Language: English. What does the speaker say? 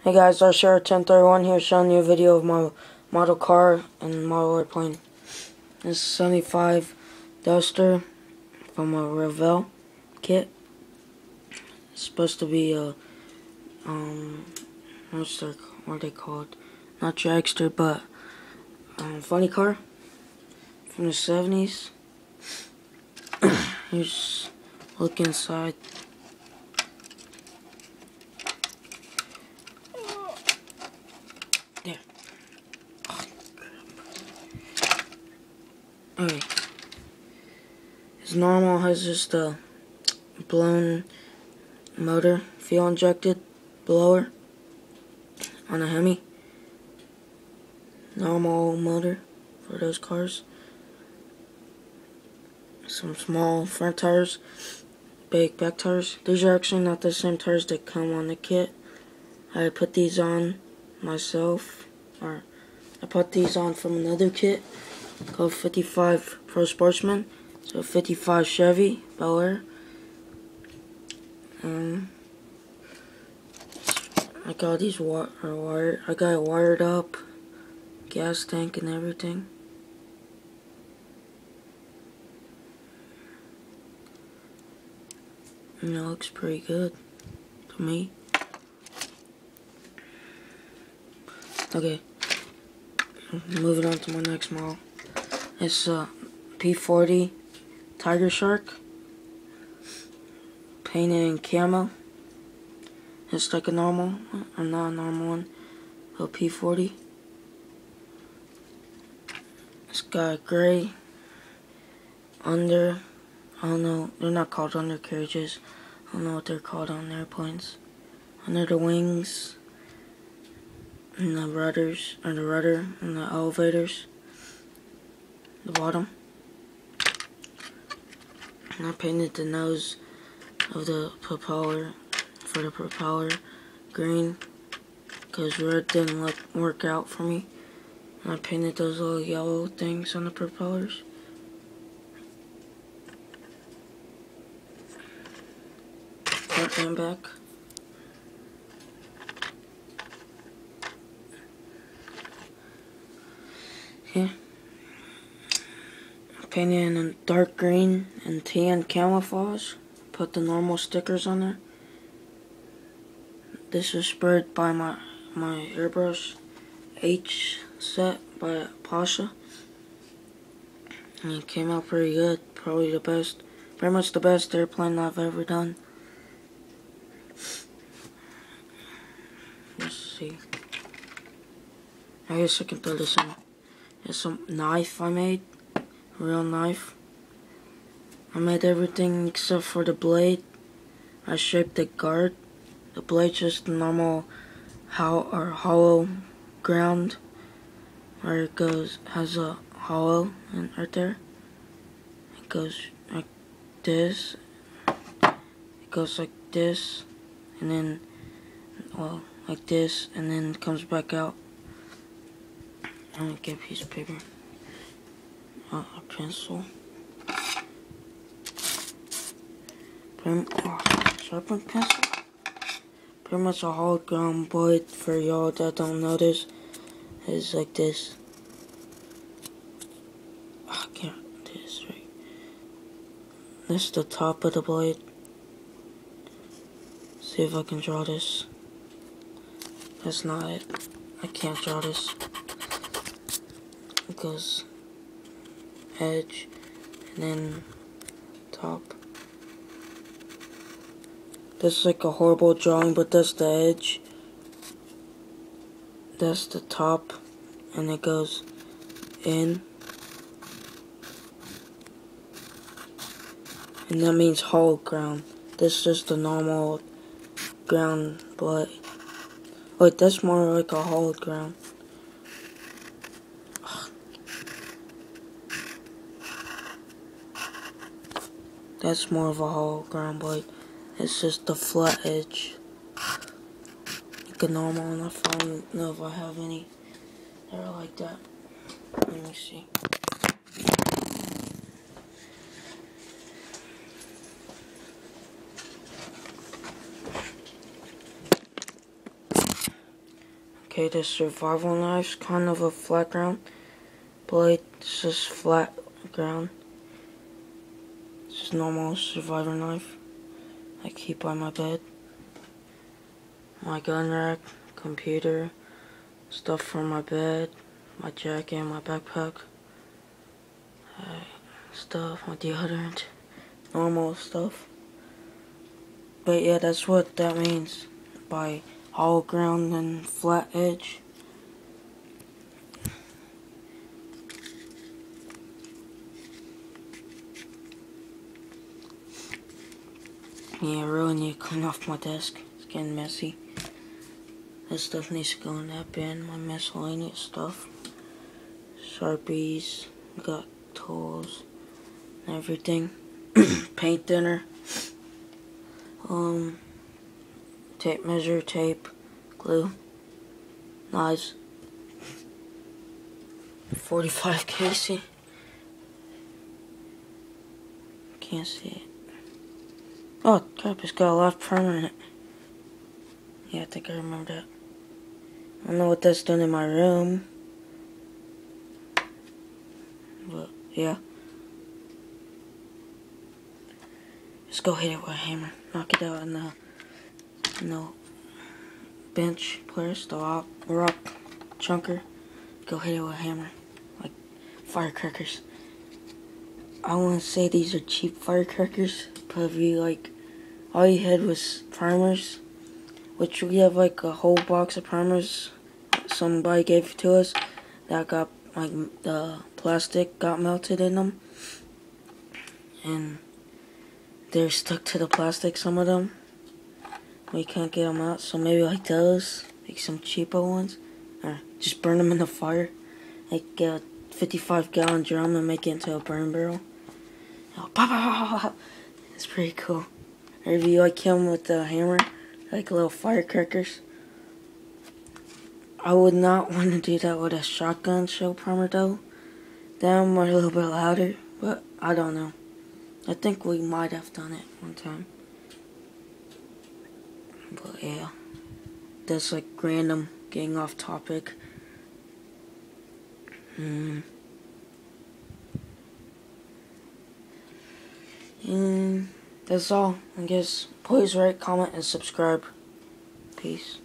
Hey guys, RShare1031 here showing you a video of my model car and model airplane. This is 75 Duster from a Revell kit. It's supposed to be a, what are they called? Not dragster, but funny car from the 70s. Here's look inside. There. Okay. It's normal, has just a blown motor, fuel injected blower on a Hemi. Normal motor for those cars. Some small front tires, big back tires. These are actually not the same tires that come on the kit. I put these on myself, or I put these on from another kit called 55 Pro Sportsman. So 55 Chevy Bel Air. I got these I got it wired up, gas tank and everything. And it looks pretty good to me. Okay, moving on to my next model. It's a P40 Tiger Shark, painted in camo. It's like a normal, or not a normal one, a P40. It's got gray under, I don't know, they're not called undercarriages. I don't know what they're called on airplanes. Under the wings, and the rudders, or the rudder, and the elevators, the bottom. And I painted the nose of the propeller, for the propeller, green, because red didn't work out for me. And I painted those little yellow things on the propellers. Front and back. Okay. Painted in a dark green and tan camouflage. Put the normal stickers on there. This was sprayed by my airbrush H set by Pasha. And it came out pretty good. Probably the best, pretty much the best airplane I've ever done. Let's see. I guess I can throw this in. It's some knife I made. Real knife. I made everything except for the blade. I shaped the guard. The blade just normal hollow ground where it goes, has a hollow right there. It goes like this. It goes like this, and then, well, like this, and then it comes back out. I'm gonna get a piece of paper. A pencil. Sharpen pencil. Pretty much a hologram blade for y'all that don't know this. Is like this. I can't do this right. This is the top of the blade. See if I can draw this. That's not it. I can't draw this. It goes edge and then top. This is like a horrible drawing, but that's the edge. That's the top, and it goes in. And that means hollow ground. This is just a normal ground blade. Wait, that's more like a hollow ground. That's more of a hollow ground blade. It's just the flat edge. Like a normal one. I don't know if I have any that are like that. Let me see. Okay, the survival knife's kind of a flat ground blade. It's just flat ground. It's just normal survivor knife I keep by my bed. My gun rack, computer, stuff for my bed, my jacket, my backpack, stuff, my deodorant, normal stuff. But yeah, that's what that means by hollow ground and flat edge. Yeah, I really need to clean off my desk. It's getting messy. This stuff needs to go in that bin, my miscellaneous stuff. Sharpies, got tools, and everything. Paint thinner. Tape measure, tape, glue, knives. 45 Casey. Can't see it. Oh crap, it's got a lot of primer in it. Yeah, I think I remember that. I don't know what that's done in my room. But yeah. Just go hit it with a hammer. Knock it out in the bench place, the rock chunker. Go hit it with a hammer. Like firecrackers. I wouldn't say these are cheap firecrackers, but if you like, all you had was primers, which we have like a whole box of primers somebody gave to us that got like the plastic got melted in them, and they're stuck to the plastic, some of them. We can't get them out, so maybe like those, like some cheaper ones, or just burn them in the fire. Like get a 55-gallon drum and make it into a burn barrel. Oh, pow, pow, pow, pow. It's pretty cool. Or if you like kill them with the hammer, like little firecrackers. I would not want to do that with a shotgun shell primer though. Them are a little bit louder, but I don't know. I think we might have done it one time. But yeah, that's like random, getting off topic. And that's all, I guess. Please rate, comment, and subscribe. Peace.